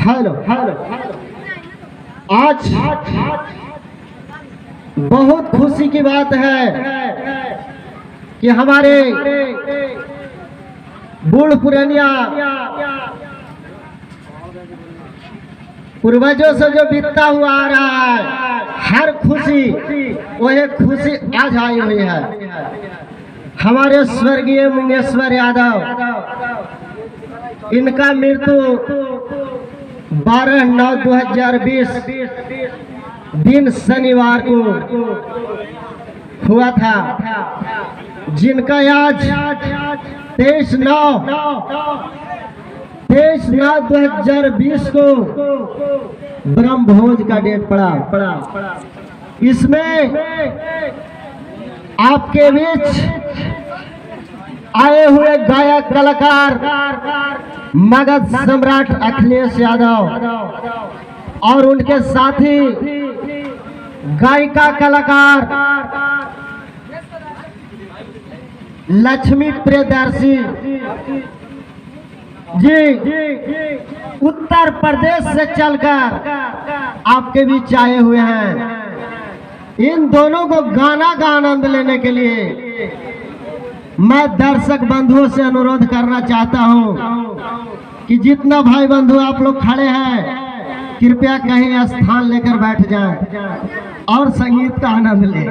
Hello आज बहुत खुशी की बात है कि हमारे बूढ़ पुरानिया पूर्वजों से जो बीतता हुआ आ रहा है, हर खुशी वही खुशी आज आई हुई है। हमारे स्वर्गीय मुंगेश्वर यादव, इनका मृत्यु 12/9/2020 दिन शनिवार को हुआ था, जिनका आज 23/9/2020 को ब्रह्मभोज का डेट पड़ा। इसमें आपके बीच आए हुए गायक कलाकार मगध सम्राट अखिलेश यादव और उनके साथी गायिका कलाकार लक्ष्मी प्रियदर्शी जी उत्तर प्रदेश से चलकर आपके बीच आए हुए हैं। इन दोनों को गाना का आनंद लेने के लिए मैं दर्शक बंधुओं से अनुरोध करना चाहता हूं कि जितना भाई बंधु आप लोग खड़े हैं, कृपया कहीं स्थान लेकर बैठ जाएं और संगीत का आनंद लें।